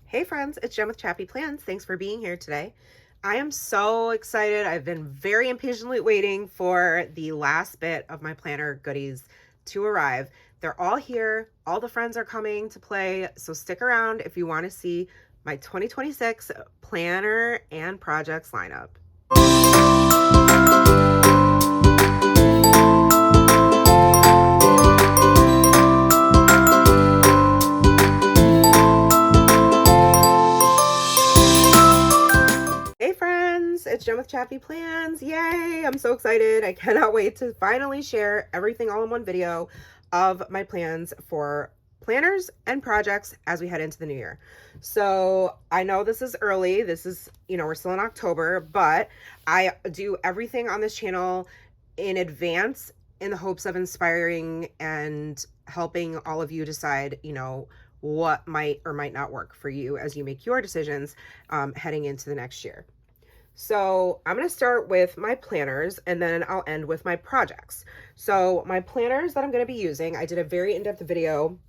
Hey friends, it's Jen with ChappyPlans. Thanks for being here today. I am so excited. I've been very impatiently waiting for the last bit of my planner goodies to arrive. They're all here. All the friends are coming to play, so stick around if you want to see my 2026 planner and projects lineup. Hey friends, it's Jen with ChappyPlans. Yay! I'm so excited. I cannot wait to finally share everything all in one video of my plans for planners and projects as we head into the new year. So I know this is early. This is, we're still in October, but I do everything on this channel in advance in the hopes of inspiring and helping all of you decide, what might or might not work for you as you make your decisions heading into the next year. So I'm going to start with my planners and then I'll end with my projects. So my planners that I'm going to be using, I did a very in-depth video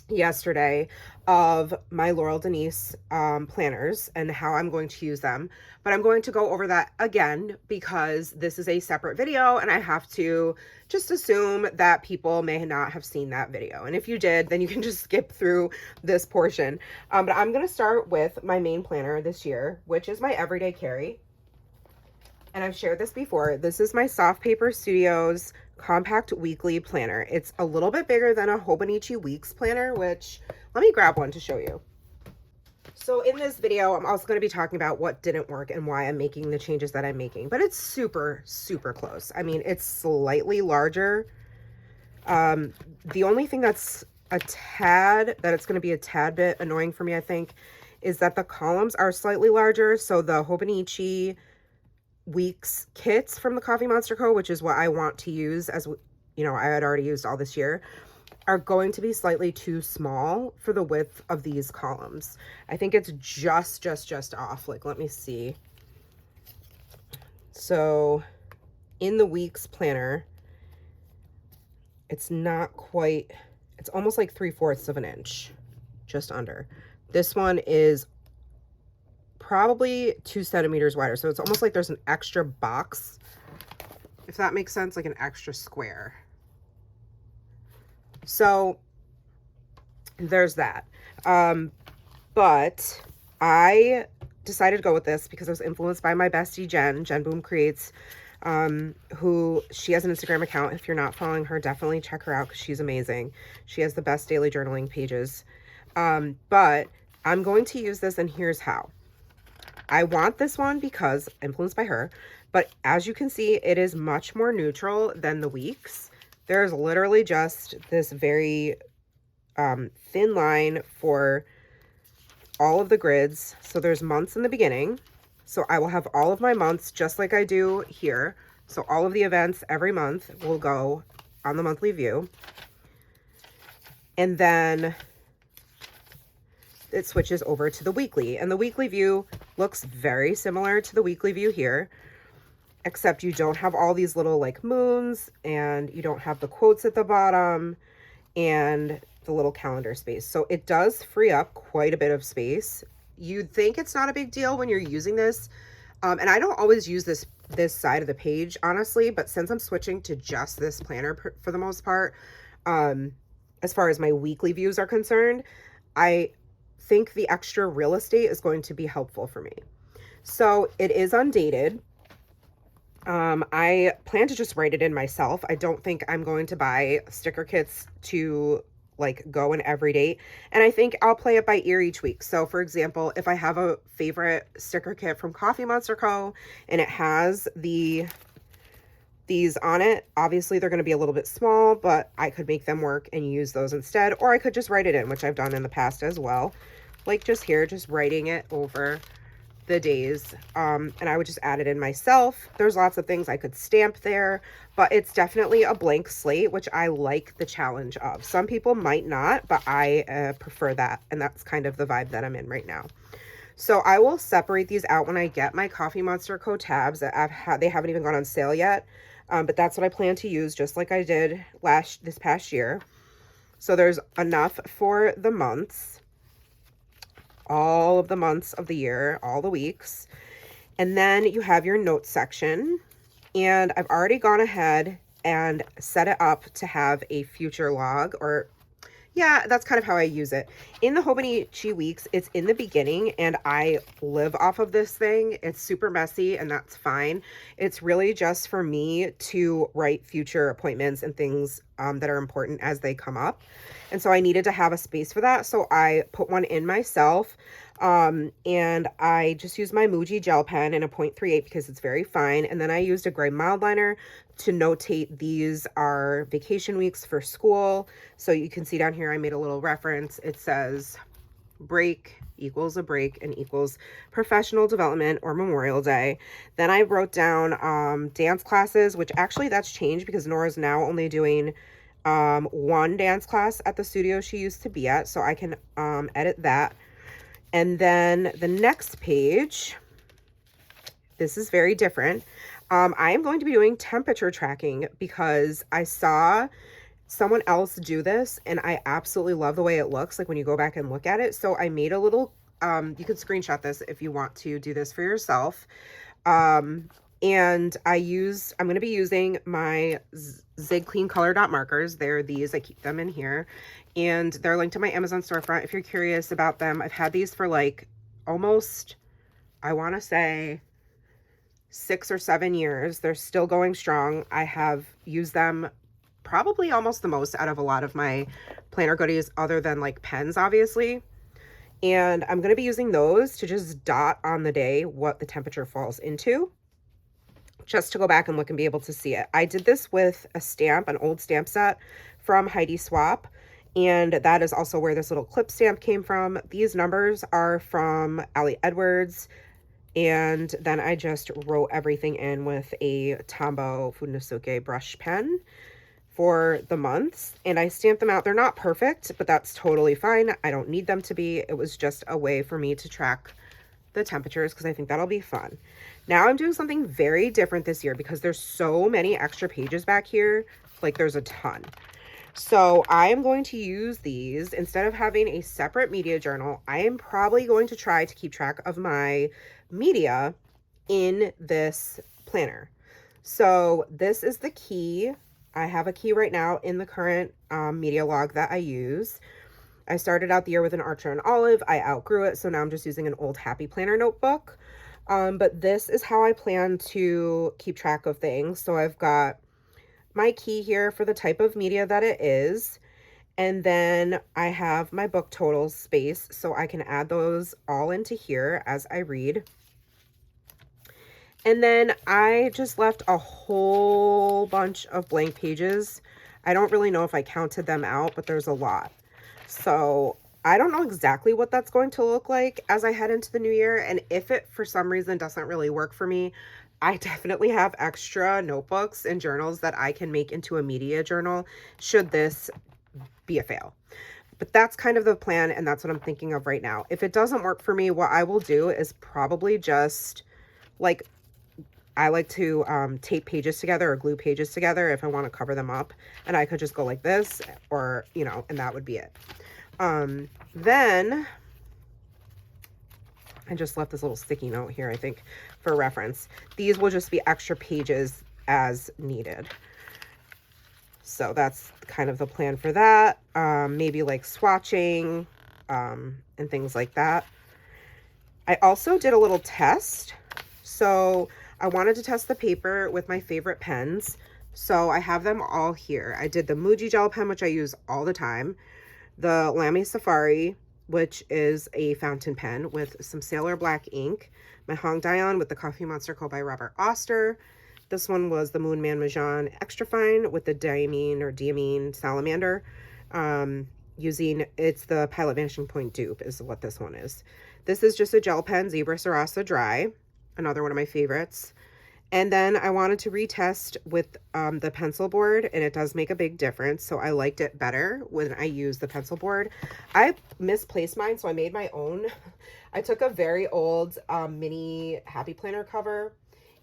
yesterday of my Laurel Denise planners and how I'm going to use them, but I'm going to go over that again because this is a separate video and I have to just assume that people may not have seen that video, and if you did, then you can just skip through this portion. But I'm going to start with my main planner this year, which is my everyday carry, and I've shared this before. This is my Soft Paper Studios compact weekly planner. It's a little bit bigger than a Hobonichi weeks planner, which let me grab one to show you. So in this video, I'm also going to be talking about what didn't work and why I'm making the changes that I'm making, but it's super, super close. I mean, it's slightly larger. The only thing that's it's going to be a tad bit annoying for me, I think, is that the columns are slightly larger. So the Hobonichi weeks kits from the Coffee Monster Co., which is what I want to use, as I had already used all this year, are going to be slightly too small for the width of these columns. I think it's just off. Like, let me see. So in the weeks planner, it's not quite, it's almost like 3/4 of an inch, just under. This one is probably 2 centimeters wider, so it's almost like there's an extra box, if that makes sense, like an extra square. So there's that. But I decided to go with this because I was influenced by my bestie Jen Boom Creates, who, she has an Instagram account. If you're not following her, definitely check her out because she's amazing. She has the best daily journaling pages. But I'm going to use this, and here's how. I want this one because influenced by her, but as you can see, it is much more neutral than the weeks. There's literally just this very thin line for all of the grids. So there's months in the beginning. So I will have all of my months just like I do here. So all of the events every month will go on the monthly view. And then it switches over to the weekly, and the weekly view looks very similar to the weekly view here, except you don't have all these little like moons, and you don't have the quotes at the bottom and the little calendar space. So it does free up quite a bit of space. You'd think it's not a big deal when you're using this, and I don't always use this side of the page, honestly, but since I'm switching to just this planner for the most part, as far as my weekly views are concerned, I think the extra real estate is going to be helpful for me. So it is undated. I plan to just write it in myself. I don't think I'm going to buy sticker kits to like go in every date, and I think I'll play it by ear each week. So for example, if I have a favorite sticker kit from Coffee Monster Co. and it has these on it, obviously they're going to be a little bit small, but I could make them work and use those instead, or I could just write it in, which I've done in the past as well. Like just here, just writing it over the days, and I would just add it in myself. There's lots of things I could stamp there, but it's definitely a blank slate, which I like the challenge of. Some people might not, but I prefer that, and that's kind of the vibe that I'm in right now. So I will separate these out when I get my Coffee Monster Co. tabs. They haven't even gone on sale yet, but that's what I plan to use, just like I did this past year. So there's enough for the months. all of the months of the year, all the weeks. And then you have your notes section. And I've already gone ahead and set it up to have a future log, or yeah, that's kind of how I use it. In the Hobonichi weeks, it's in the beginning, and I live off of this thing. It's super messy, and that's fine. It's really just for me to write future appointments and things that are important as they come up. And so I needed to have a space for that. So I put one in myself. And I just used my Muji gel pen in a 0.38 because it's very fine. And then I used a gray mild liner to notate these are vacation weeks for school. So you can see down here, I made a little reference. It says break equals a break and equals professional development or Memorial Day. Then I wrote down dance classes, which actually that's changed because Nora's now only doing one dance class at the studio she used to be at. So I can edit that. And then the next page, this is very different. I am going to be doing temperature tracking because I saw someone else do this and I absolutely love the way it looks like when you go back and look at it. So I made a little, you could screenshot this if you want to do this for yourself. And I'm going to be using my Zig Clean Color Dot markers. They're these, I keep them in here. And they're linked to my Amazon storefront if you're curious about them. I've had these for like almost, I want to say 6 or 7 years. They're still going strong. I have used them probably almost the most out of a lot of my planner goodies other than like pens, obviously. And I'm going to be using those to just dot on the day what the temperature falls into, just to go back and look and be able to see it. I did this with a stamp, an old stamp set from Heidi Swap. And that is also where this little clip stamp came from. These numbers are from Allie Edwards. And then I just wrote everything in with a Tombow Funisuke brush pen for the months. And I stamped them out. They're not perfect, but that's totally fine. I don't need them to be. It was just a way for me to track the temperatures because I think that'll be fun. Now I'm doing something very different this year because there's so many extra pages back here. Like there's a ton. So I am going to use these instead of having a separate media journal. I am probably going to try to keep track of my media in this planner. So this is the key. I have a key right now in the current media log that I use. I started out the year with an Archer and Olive. I outgrew it, so now I'm just using an old Happy Planner notebook. But this is how I plan to keep track of things. So I've got my key here for the type of media that it is. And then I have my book totals space, so I can add those all into here as I read. And then I just left a whole bunch of blank pages. I don't really know if I counted them out, but there's a lot. So I don't know exactly what that's going to look like as I head into the new year. And if it, for some reason, doesn't really work for me, I definitely have extra notebooks and journals that I can make into a media journal should this be a fail. But that's kind of the plan, and that's what I'm thinking of right now. If it doesn't work for me, what I will do is probably just, like, I like to tape pages together or glue pages together if I want to cover them up. And I could just go like this or, you know, and that would be it. Then I just left this little sticky note here, I think, for reference. These will just be extra pages as needed. So that's kind of the plan for that. Maybe like swatching and things like that. I also did a little test. So I wanted to test the paper with my favorite pens. So I have them all here. I did the Muji gel pen, which I use all the time. The Lamy Safari, which is a fountain pen with some Sailor Black ink. My Hong Dion with the Coffee Monster Co. by Robert Oster. This one was the Moon Man Majan Extra Fine with the Diamine Salamander. It's the Pilot Vanishing Point dupe is what this one is. This is just a gel pen, Zebra Sarasa Dry. Another one of my favorites. And then I wanted to retest with the pencil board, and it does make a big difference. So I liked it better when I used the pencil board. I misplaced mine, so I made my own. I took a very old mini Happy Planner cover,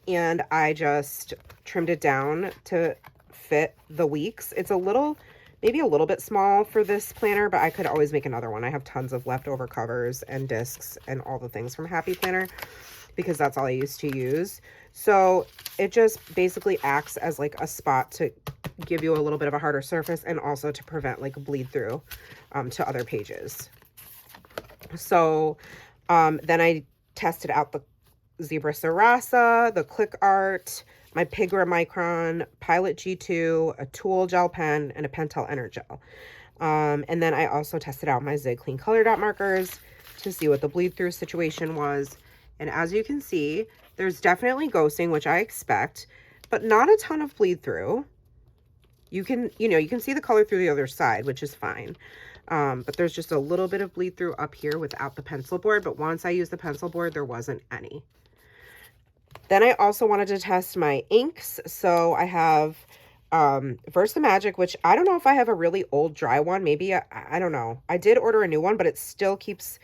and I just trimmed it down to fit the weeks. It's a little maybe a little bit small for this planner, but I could always make another one. I have tons of leftover covers and discs and all the things from Happy Planner because that's all I used to use. So it just basically acts as like a spot to give you a little bit of a harder surface and also to prevent like bleed through to other pages. So then I tested out the Zebra Sarasa, the Click Art, my Pigra Micron, Pilot G2, a Tool gel pen, and a Pentel Energel. And then I also tested out my Zig Clean Color Dot markers to see what the bleed through situation was. And as you can see, there's definitely ghosting, which I expect, but not a ton of bleed through. You can see the color through the other side, which is fine. But there's just a little bit of bleed through up here without the pencil board. But once I used the pencil board, there wasn't any. Then I also wanted to test my inks. So I have Versamagic, which I don't know if I have a really old dry one. Maybe, I don't know. I did order a new one, but it still keeps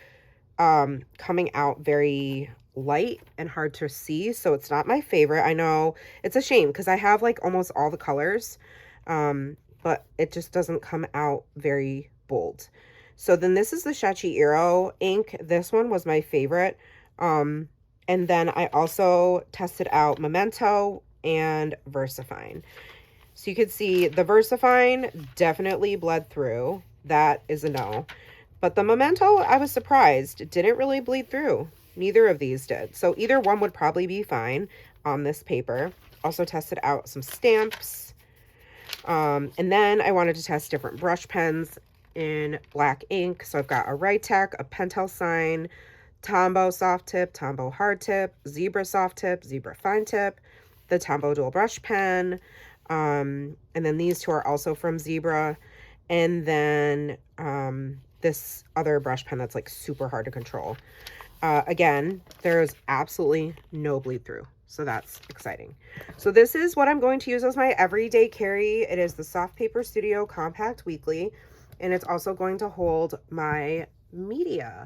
coming out very light and hard to see. So it's not my favorite. I know it's a shame because I have like almost all the colors, but it just doesn't come out very bold. So then this is the Shachihiro ink. This one was my favorite. And then I also tested out Memento and Versafine. So you could see the Versafine definitely bled through. That is a no. But the Memento, I was surprised, it didn't really bleed through. Neither of these did. So either one would probably be fine on this paper. Also tested out some stamps. And then I wanted to test different brush pens in black ink. So I've got a Rytec, a Pentel Sign, Tombow soft tip, Tombow hard tip, Zebra soft tip, Zebra fine tip, the Tombow dual brush pen, and then these two are also from Zebra, and then this other brush pen that's like super hard to control. Again, there's absolutely no bleed through, so that's exciting. So this is what I'm going to use as my everyday carry. It is the Soft Paper Studio Compact Weekly, and it's also going to hold my media.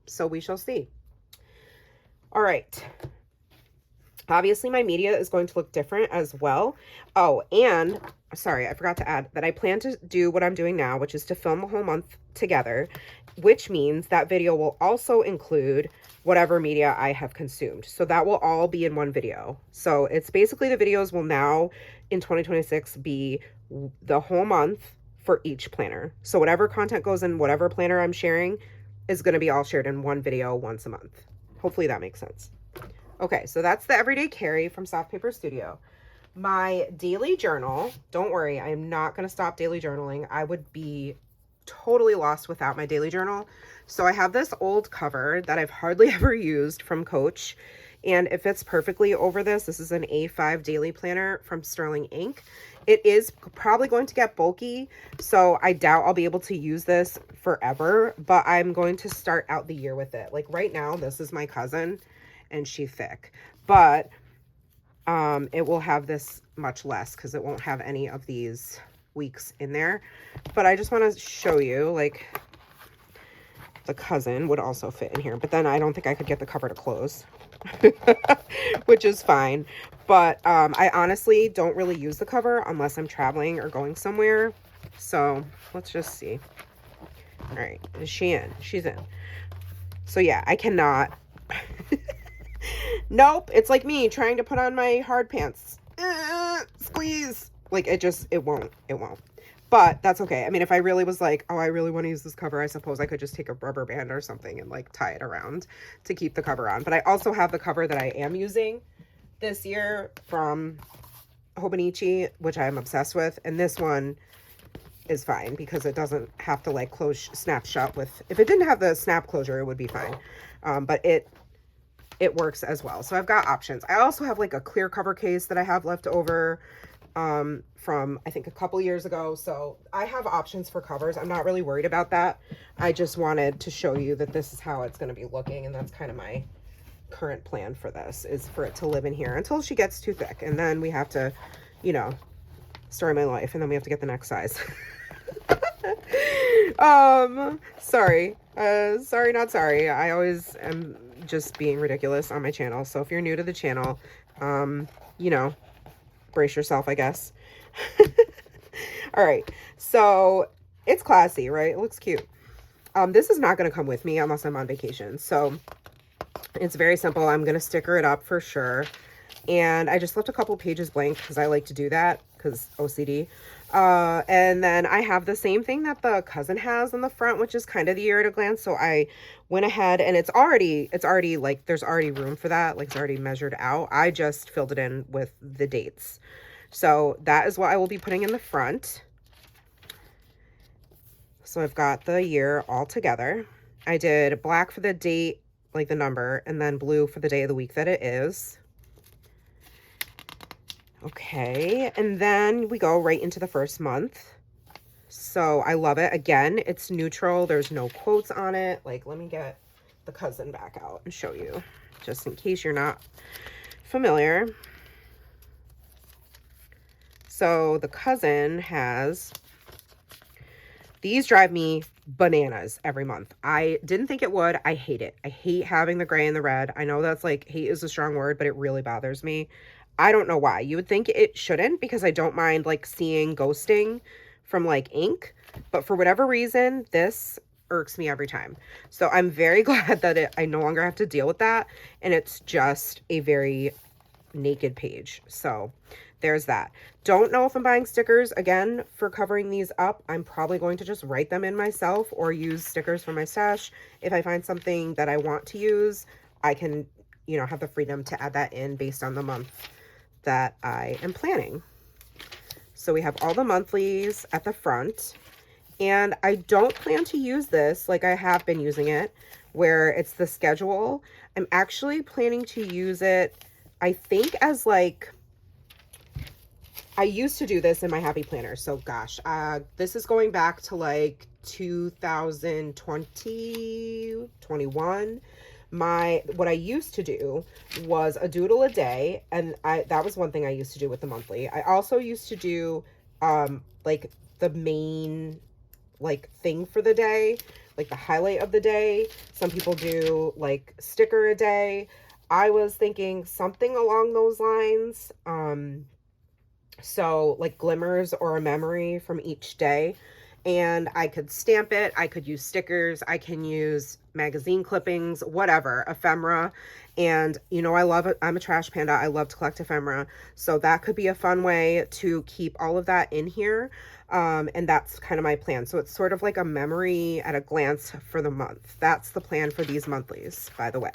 So we shall see. All right. Obviously, my media is going to look different as well. Oh, and sorry, I forgot to add that I plan to do what I'm doing now, which is to film a whole month together, which means that video will also include whatever media I have consumed. So that will all be in one video. So it's basically the videos will now in 2026 be the whole month for each planner. So whatever content goes in whatever planner I'm sharing is going to be all shared in one video once a month. Hopefully that makes sense. Okay, so that's the everyday carry from Soft Paper Studio. My daily journal, don't worry, I am not going to stop daily journaling. I would be totally lost without my daily journal. So I have this old cover that I've hardly ever used from Coach, and it fits perfectly over this. This is an A5 daily planner from Sterling Ink. It is probably going to get bulky, so I doubt I'll be able to use this forever, but I'm going to start out the year with it. Like right now, this is my cousin, and she's thick, but it will have this much less because it won't have any of these weeks in there. But I just want to show you, like, the cousin would also fit in here, but then I don't think I could get the cover to close, which is fine. But I honestly don't really use the cover unless I'm traveling or going somewhere. So let's just see. All right, is she in? She's in. So yeah, I cannot. Nope, it's like me trying to put on my hard pants. Squeeze. Like it won't. But that's okay. I mean, if I really was like, oh, I really want to use this cover, I suppose I could just take a rubber band or something and like tie it around to keep the cover on. But I also have the cover that I am using this year from Hobonichi, which I'm obsessed with. And this one is fine because it doesn't have to like snap shut with, if it didn't have the snap closure, it would be fine. But it works as well. So I've got options. I also have like a clear cover case that I have left over from I think a couple years ago. So I have options for covers. I'm not really worried about that. I just wanted to show you that this is how it's going to be looking, and that's kind of my current plan for this, is for it to live in here until she gets too thick, and then we have to, you know, story of my life, and then we have to get the next size. Sorry, not sorry. I always am just being ridiculous on my channel. So if you're new to the channel, you know, brace yourself, I guess. All right, so it's classy, right? It looks cute. This is not going to come with me unless I'm on vacation. So it's very simple. I'm going to sticker it up for sure. And I just left a couple pages blank because I like to do that because OCD. And then I have the same thing that the cousin has in the front, which is kind of the year at a glance. So I went ahead and it's already like, there's already room for that. Like it's already measured out. I just filled it in with the dates. So that is what I will be putting in the front. So I've got the year all together. I did black for the date, like the number, and then blue for the day of the week that it is. Okay, and then we go right into the first month. So I love it. Again, it's neutral. There's no quotes on it. Like, let me get the cousin back out and show you, just in case you're not familiar. So the cousin has, these drive me bananas every month. I didn't think it would. I hate it. I hate having the gray and the red. I know that's like, hate is a strong word, but it really bothers me. I don't know why. You would think it shouldn't because I don't mind like seeing ghosting from like ink, but for whatever reason, this irks me every time. So I'm very glad that I no longer have to deal with that. And it's just a very naked page. So there's that. Don't know if I'm buying stickers again for covering these up. I'm probably going to just write them in myself or use stickers from my stash. If I find something that I want to use, I can, you know, have the freedom to add that in based on the month that I am planning. So we have all the monthlies at the front, and I don't plan to use this like I have been using it where it's the schedule. I'm actually planning to use it, I think, as like, I used to do this in my Happy Planner. So gosh, this is going back to like 2020, 21. What I used to do was a doodle a day, and that was one thing I used to do with the monthly. I also used to do like the main like thing for the day, like the highlight of the day. Some people do like sticker a day. I was thinking something along those lines. So like glimmers or a memory from each day. And I could stamp it. I could use stickers. I can use magazine clippings, whatever, ephemera. And, you know, I love it. I'm a trash panda. I love to collect ephemera. So that could be a fun way to keep all of that in here. And that's kind of my plan. So it's sort of like a memory at a glance for the month. That's the plan for these monthlies, by the way.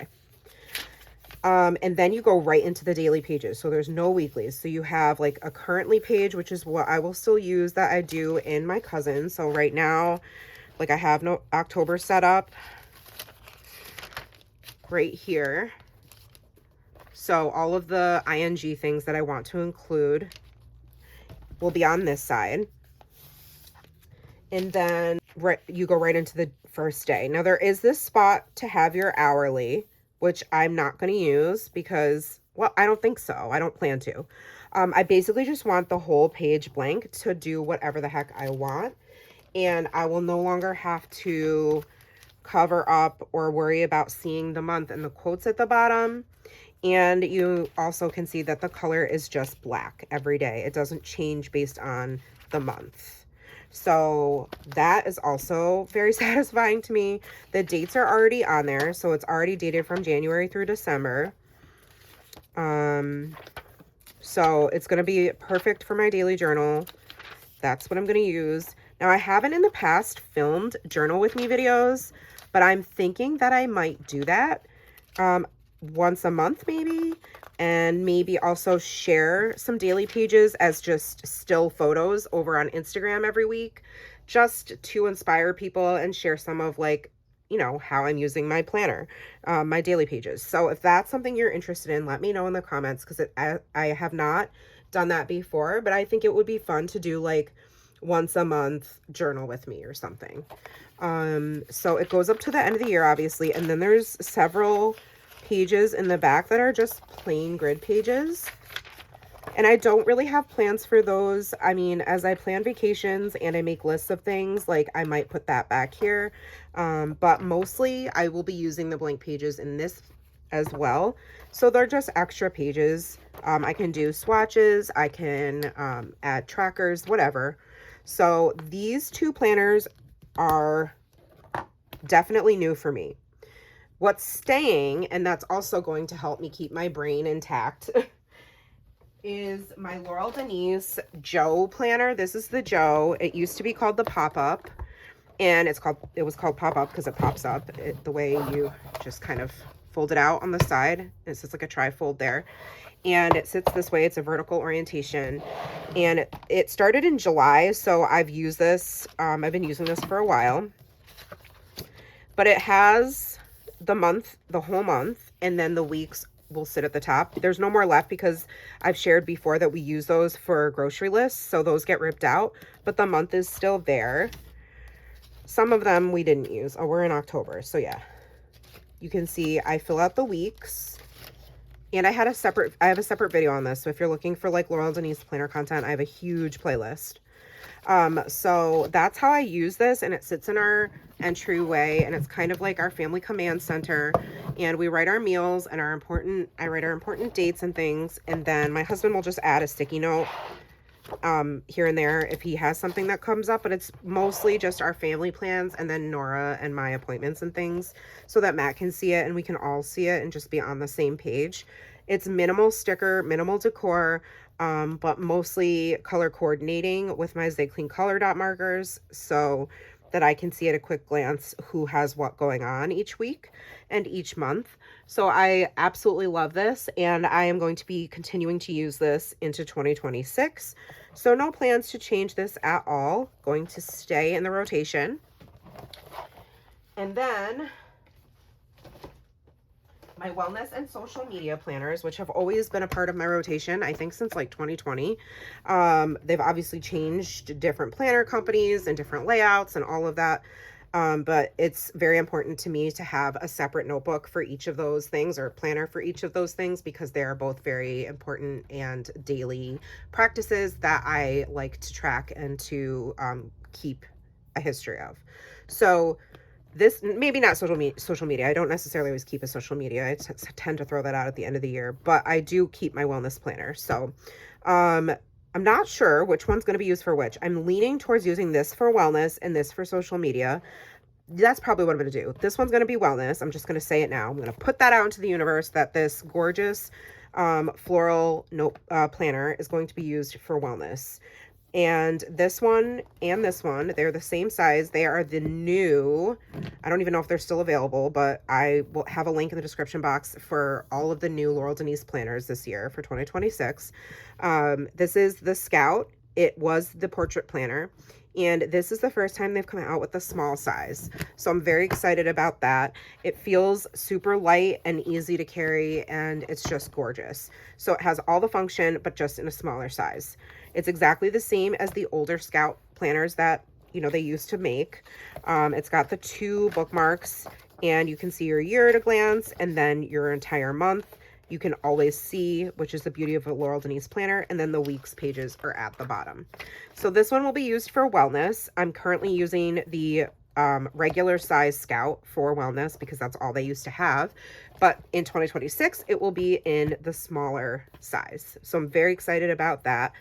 And then you go right into the daily pages. So there's no weeklies. So you have like a currently page, which is what I will still use that I do in my cousin. So right now, like I have no October set up right here. So all of the ing things that I want to include will be on this side. And then you go right into the first day. Now there is this spot to have your hourly, which I'm not going to use because, well, I don't think so. I don't plan to. I basically just want the whole page blank to do whatever the heck I want. And I will no longer have to cover up or worry about seeing the month and the quotes at the bottom. And you also can see that the color is just black every day. It doesn't change based on the month. So that is also very satisfying to me. The dates are already on there. So it's already dated from January through December. So it's going to be perfect for my daily journal. That's what I'm going to use. Now, I haven't in the past filmed journal with me videos, but I'm thinking that I might do that once a month maybe. And maybe also share some daily pages as just still photos over on Instagram every week, just to inspire people and share some of like, you know, how I'm using my planner, my daily pages. So if that's something you're interested in, let me know in the comments, because I have not done that before, but I think it would be fun to do like once a month journal with me or something. So it goes up to the end of the year, obviously, and then there's several pages in the back that are just plain grid pages, and I don't really have plans for those. I mean, as I plan vacations and I make lists of things, like I might put that back here, but mostly I will be using the blank pages in this as well. So they're just extra pages. I can do swatches, I can add trackers, whatever. So these two planners are definitely new for me. What's staying, and that's also going to help me keep my brain intact, is my Laurel Denise Joe planner. This is the Joe. It used to be called the Pop-Up, and it was called Pop-Up because it pops up the way you just kind of fold it out on the side. It's just like a tri-fold there. And it sits this way. It's a vertical orientation. And it started in July, so I've used this. I've been using this for a while. But it has the whole month, and then the weeks will sit at the top. There's no more left because I've shared before that we use those for grocery lists, so those get ripped out, but the month is still there. Some of them we didn't use. Oh, we're in October, so yeah. You can see I fill out the weeks, and I have a separate video on this, so if you're looking for like Laurel Denise planner content, I have a huge playlist. So that's how I use this, and it sits in our entryway, and it's kind of like our family command center, and we write our meals and I write our important dates and things, and then my husband will just add a sticky note here and there if he has something that comes up, but it's mostly just our family plans and then Nora and my appointments and things, so that Matt can see it and we can all see it and just be on the same page. It's minimal sticker, minimal decor, but mostly color coordinating with my Stay Clean color dot markers, so that I can see at a quick glance who has what going on each week and each month. So I absolutely love this, and I am going to be continuing to use this into 2026. So no plans to change this at all. Going to stay in the rotation. And then my wellness and social media planners, which have always been a part of my rotation, I think since like 2020. They've obviously changed different planner companies and different layouts and all of that. But it's very important to me to have a separate notebook for each of those things, or planner for each of those things, because they are both very important and daily practices that I like to track and to keep a history of. So this, maybe not social media. I don't necessarily always keep a social media. I tend to throw that out at the end of the year, but I do keep my wellness planner. So I'm not sure which one's going to be used for which. I'm leaning towards using this for wellness and this for social media. That's probably what I'm going to do. This one's going to be wellness. I'm just going to say it now. I'm going to put that out into the universe that this gorgeous floral note planner is going to be used for wellness. And this one and this one, they're the same size. They are the new, I don't even know if they're still available, but I will have a link in the description box for all of the new Laurel Denise planners this year for 2026. This is the Scout. It was the portrait planner, and this is the first time they've come out with the small size. So I'm very excited about that. It feels super light and easy to carry, and it's just gorgeous. So it has all the function, but just in a smaller size. It's exactly the same as the older Scout planners that, you know, they used to make. It's got the 2 bookmarks, and you can see your year at a glance and then your entire month. You can always see, which is the beauty of a Laurel Denise planner, and then the weeks pages are at the bottom. So this one will be used for wellness. I'm currently using the regular size Scout for wellness because that's all they used to have. But in 2026, it will be in the smaller size. So I'm very excited about that.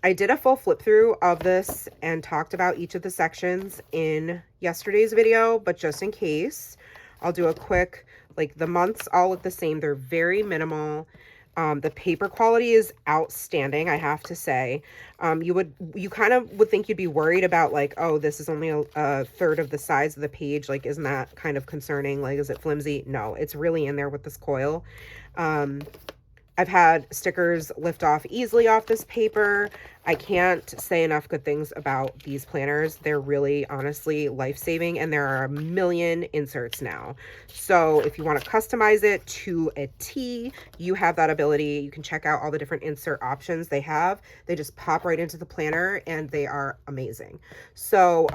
I did a full flip through of this and talked about each of the sections in yesterday's video, but just in case, I'll do a quick, like the months all look the same. They're very minimal. The paper quality is outstanding, I have to say. You kind of would think you'd be worried about like, oh, this is only a third of the size of the page. Like, isn't that kind of concerning? Like, is it flimsy? No, it's really in there with this coil. I've had stickers lift off easily off this paper. I can't say enough good things about these planners. They're really, honestly, life-saving, and there are a million inserts now. So if you want to customize it to a T, you have that ability. You can check out all the different insert options they have. They just pop right into the planner, and they are amazing. So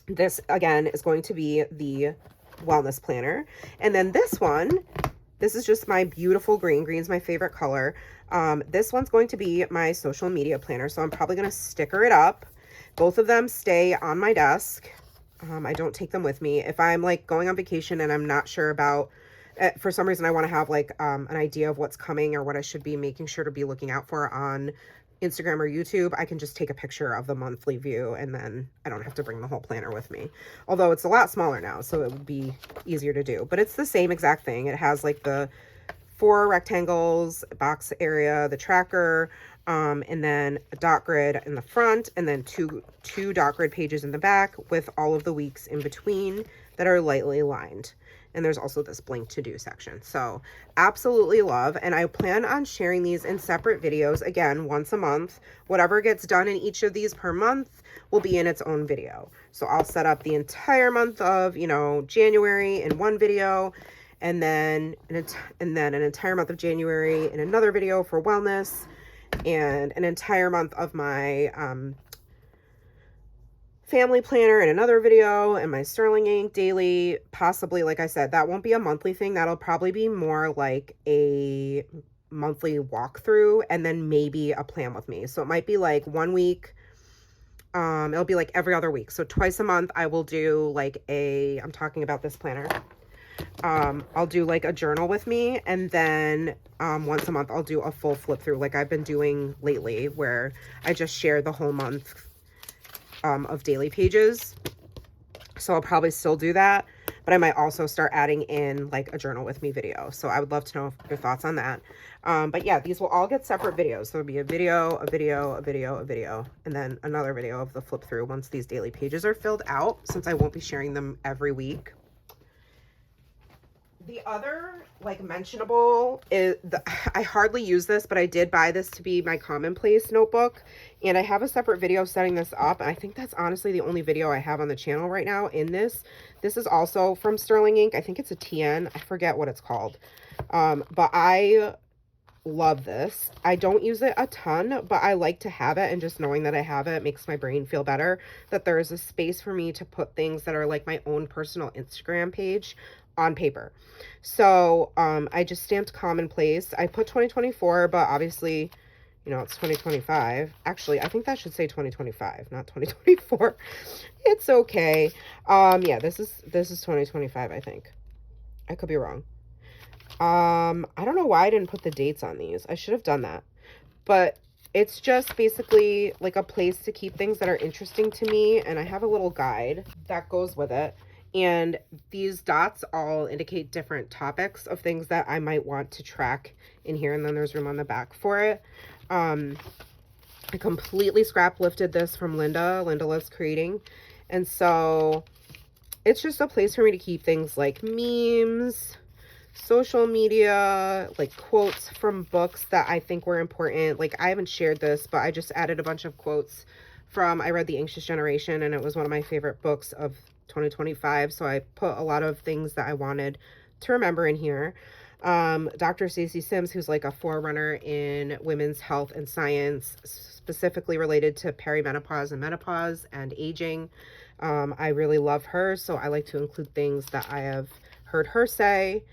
this, again, is going to be the wellness planner. And then this one, this is just my beautiful green. Green's my favorite color. This one's going to be my social media planner, so I'm probably going to sticker it up. Both of them stay on my desk. I don't take them with me. If I'm like going on vacation and I'm not sure about, for some reason I want to have like an idea of what's coming or what I should be making sure to be looking out for on Instagram or YouTube, I can just take a picture of the monthly view and then I don't have to bring the whole planner with me. Although it's a lot smaller now, so it would be easier to do. But it's the same exact thing. It has like the 4 rectangles, box area, the tracker, and then a dot grid in the front, and then two dot grid pages in the back with all of the weeks in between that are lightly lined. And there's also this blank to do section. So absolutely love. And I plan on sharing these in separate videos, again, once a month. Whatever gets done in each of these per month will be in its own video. So I'll set up the entire month of, you know, January in one video, and then an entire month of January in another video for wellness, and an entire month of my family planner in another video, and my Sterling ink daily. Possibly, like I said, that won't be a monthly thing. That'll probably be more like a monthly walkthrough, and then maybe a plan with me. So it might be like 1 week. It'll be like every other week. So twice a month I will do like I'm talking about this planner. I'll do like a journal with me, and then once a month I'll do a full flip through like I've been doing lately, where I just share the whole month of daily pages. So I'll probably still do that, but I might also start adding in like a journal with me video. So I would love to know your thoughts on that. But yeah, these will all get separate videos. So it'll be a video, a video, a video, a video, and then another video of the flip through once these daily pages are filled out, since I won't be sharing them every week. The other like mentionable is I hardly use this, but I did buy this to be my commonplace notebook, and I have a separate video setting this up, and I think that's honestly the only video I have on the channel right now in this. This is also from Sterling ink. I think it's a TN. I forget what it's called. But I love this. I don't use it a ton, but I like to have it, and just knowing that I have it makes my brain feel better, that there is a space for me to put things that are like my own personal Instagram page on paper. So I just stamped commonplace. I put 2024, but obviously, you know, it's 2025. Actually, I think that should say 2025, not 2024. It's okay. Yeah, this is 2025, I think. I could be wrong. I don't know why I didn't put the dates on these. I should have done that. But it's just basically like a place to keep things that are interesting to me, and I have a little guide that goes with it. And these dots all indicate different topics of things that I might want to track in here, and then there's room on the back for it. I completely scrap lifted this from Linda Loves Creating, and so it's just a place for me to keep things like memes, social media, like quotes from books that I think were important. Like, I haven't shared this, but I just added a bunch of quotes from, I read The Anxious Generation, and it was one of my favorite books of 2025, so I put a lot of things that I wanted to remember in here. Dr. Stacey Sims, who's like a forerunner in women's health and science, specifically related to perimenopause and menopause and aging. I really love her, so I like to include things that I have heard her say.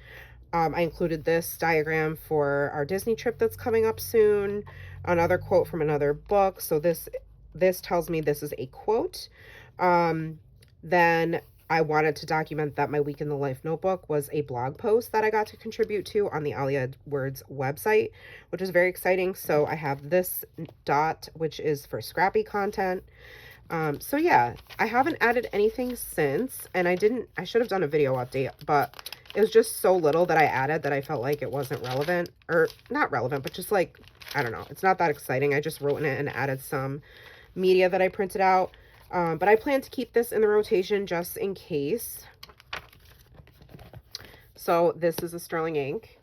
I included this diagram for our Disney trip that's coming up soon. Another quote from another book. So this tells me this is a quote. Then I wanted to document that my Week in the Life notebook was a blog post that I got to contribute to on the Ali Edwards website, which is very exciting. So I have this dot, which is for scrappy content. So yeah, I haven't added anything since, and I should have done a video update, but it was just so little that I added that I felt like it wasn't relevant, or not relevant, but just like, I don't know, it's not that exciting. I just wrote in it and added some media that I printed out. But I plan to keep this in the rotation just in case. So this is a Sterling ink.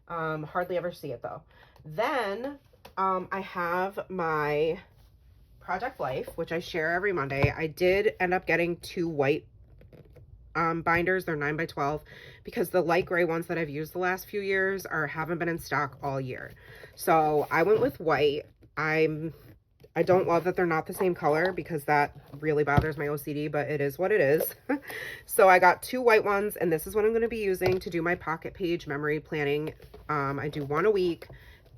Hardly ever see it though. Then I have my Project Life, which I share every Monday. I did end up getting 2 white binders. They're 9x12 because the light gray ones that I've used the last few years haven't been in stock all year. So I went with white. I don't love that they're not the same color because that really bothers my OCD, but it is what it is. So I got 2 white ones, and this is what I'm going to be using to do my pocket page memory planning. I do 1 a week,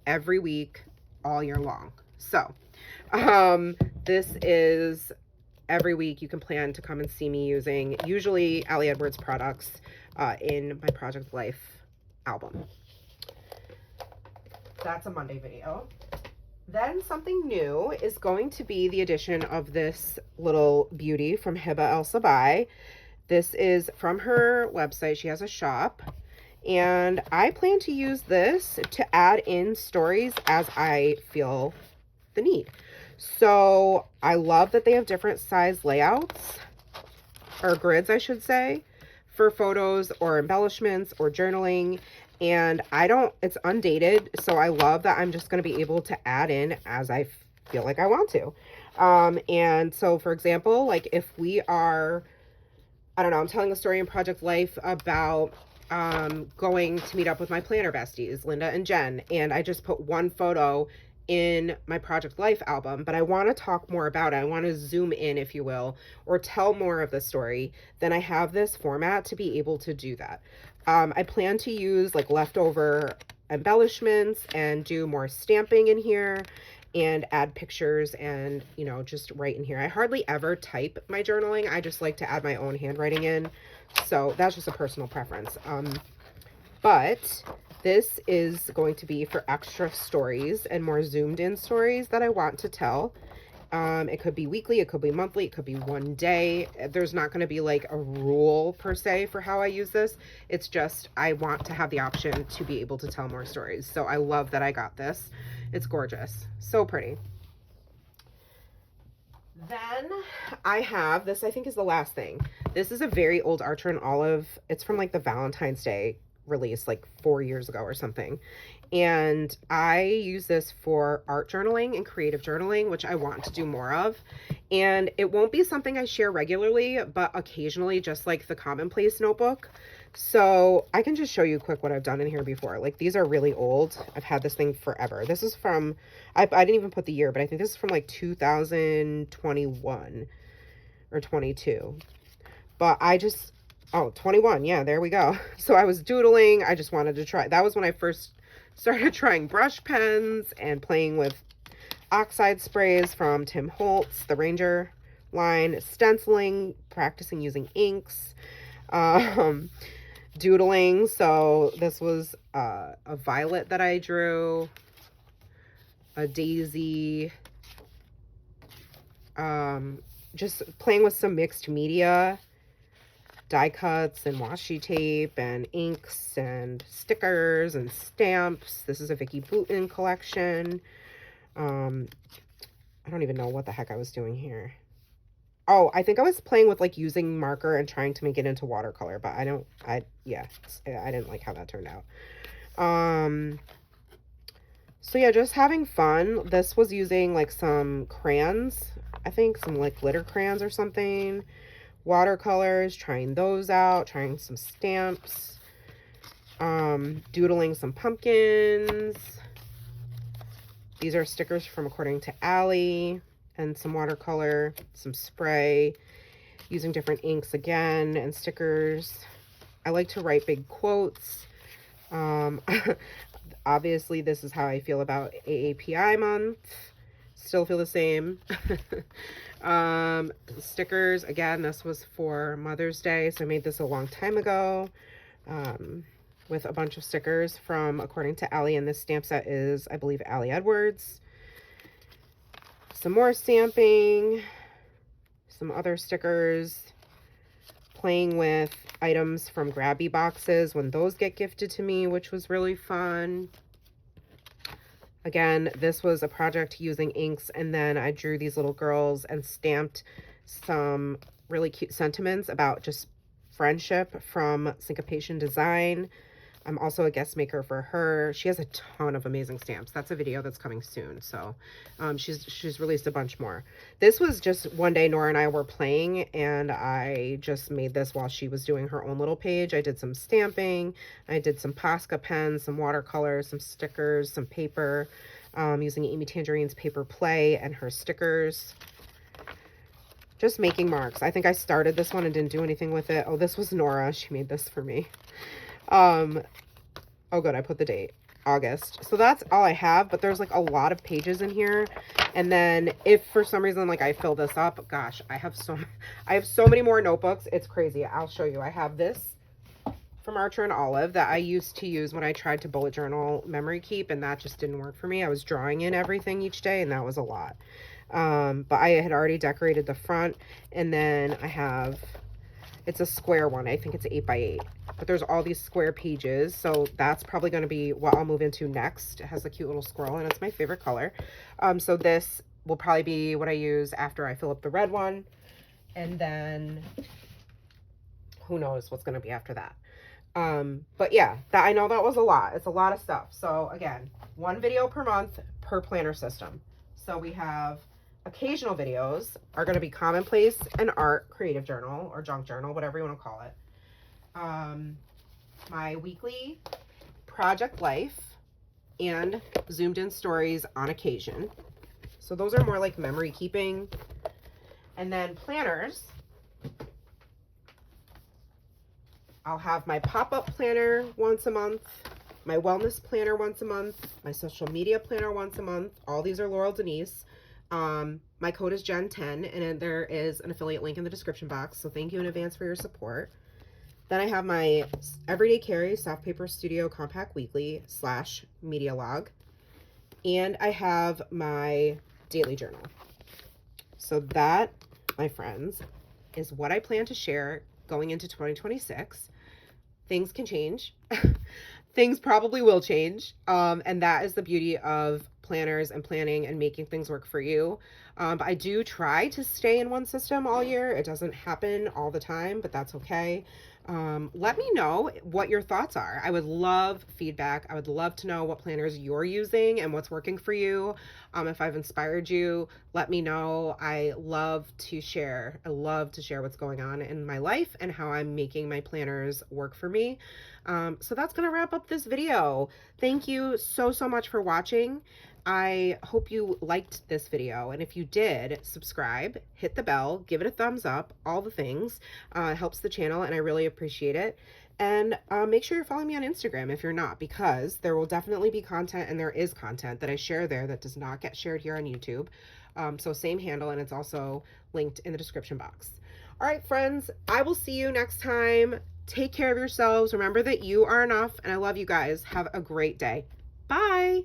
every week, all year long. So this is every week you can plan to come and see me using usually Ali Edwards products in my Project Life album. That's a Monday video. Then something new is going to be the addition of this little beauty from Hiba El Sabai. This is from her website. She has a shop. And I plan to use this to add in stories as I feel the need. So I love that they have different size layouts, or grids, I should say, for photos or embellishments or journaling. And it's undated, so I love that I'm just going to be able to add in as I feel like I want to. And so, for example, like if we are, I don't know, I'm telling a story in Project Life about going to meet up with my planner besties, Linda and Jen, and I just put one photo in my Project Life album, but I want to talk more about it. I want to zoom in, if you will, or tell more of the story. Then I have this format to be able to do that. I plan to use like leftover embellishments and do more stamping in here and add pictures and, you know, just write in here. I hardly ever type my journaling. I just like to add my own handwriting in. So that's just a personal preference. But this is going to be for extra stories and more zoomed in stories that I want to tell. It could be weekly, it could be monthly, it could be one day. There's not going to be like a rule per se for how I use this. It's just I want to have the option to be able to tell more stories. So I love that I got this. It's gorgeous. So pretty. Then I have this, I think is the last thing. This is a very old Archer and Olive. It's from like the Valentine's Day release like 4 years ago or something. And I use this for art journaling and creative journaling, which I want to do more of. And it won't be something I share regularly, but occasionally, just like the commonplace notebook. So I can just show you quick what I've done in here before. Like these are really old. I've had this thing forever. This is from, I didn't even put the year, but I think this is from like 2021 or 22. But oh, 21. Yeah, there we go. So I was doodling. I just wanted to try. That was when I first started trying brush pens and playing with oxide sprays from Tim Holtz, the Ranger line, stenciling, practicing using inks, doodling. So this was a violet that I drew, a daisy, just playing with some mixed media, die cuts and washi tape and inks and stickers and stamps. This is a Vicky Boutin collection. I don't even know what the heck I was doing here. Oh, I think I was playing with like using marker and trying to make it into watercolor, but I didn't like how that turned out. So yeah, just having fun. This was using like some crayons, I think some like glitter crayons or something. Watercolors, trying those out, trying some stamps, doodling some pumpkins. These are stickers from According to Allie, and some watercolor, some spray, using different inks again, and stickers. I like to write big quotes. Obviously, this is how I feel about AAPI month. Still feel the same. Stickers, again, this was for Mother's Day, so I made this a long time ago, with a bunch of stickers from According to Allie, and this stamp set is, I believe, Allie Edwards. Some more stamping, some other stickers, playing with items from Grabby boxes when those get gifted to me, which was really fun. Again, this was a project using inks, and then I drew these little girls and stamped some really cute sentiments about just friendship from Syncopation Design. I'm also a guest maker for her. She has a ton of amazing stamps. That's a video that's coming soon. So she's released a bunch more. This was just one day Nora and I were playing, and I just made this while she was doing her own little page. I did some stamping. I did some Posca pens, some watercolors, some stickers, some paper, using Amy Tangerine's paper play and her stickers. Just making marks. I think I started this one and didn't do anything with it. Oh, this was Nora. She made this for me. Oh good, I put the date, August. So that's all I have, but there's like a lot of pages in here. And then if for some reason like I fill this up, gosh, I have so many more notebooks. It's crazy. I'll show you. I have this from Archer and Olive that I used to use when I tried to bullet journal memory keep, and that just didn't work for me. I was drawing in everything each day, and that was a lot. But I had already decorated the front, and then I have, it's a square one. I think it's 8x8, but there's all these square pages, so that's probably going to be what I'll move into next. It has a cute little squirrel, and it's my favorite color. So this will probably be what I use after I fill up the red one, and then who knows what's going to be after that. But yeah, that, I know that was a lot. It's a lot of stuff. So again, 1 video per month per planner system. So we have occasional videos are going to be commonplace and art, creative journal or junk journal, whatever you want to call it. My weekly project life and zoomed in stories on occasion. So those are more like memory keeping. And then planners, I'll have my pop-up planner once a month, my wellness planner once a month, my social media planner once a month. All these are Laurel Denise. My code is Jen10, and there is an affiliate link in the description box. So thank you in advance for your support. Then I have my Everyday Carry Soft Paper Studio Compact Weekly / Media Log. And I have my daily journal. So that, my friends, is what I plan to share going into 2026. Things can change. Things probably will change. And that is the beauty of planners and planning and making things work for you. But I do try to stay in one system all year. It doesn't happen all the time, but that's okay. Let me know what your thoughts are. I would love feedback. I would love to know what planners you're using and what's working for you. If I've inspired you, let me know. I love to share. I love to share what's going on in my life and how I'm making my planners work for me. So that's going to wrap up this video. Thank you so much for watching. I hope you liked this video, and if you did, subscribe, hit the bell, give it a thumbs up, all the things. It helps the channel, and I really appreciate it. And make sure you're following me on Instagram if you're not, because there will definitely be content, and there is content that I share there that does not get shared here on YouTube. So same handle, and it's also linked in the description box. All right, friends, I will see you next time. Take care of yourselves. Remember that you are enough, and I love you guys. Have a great day. Bye.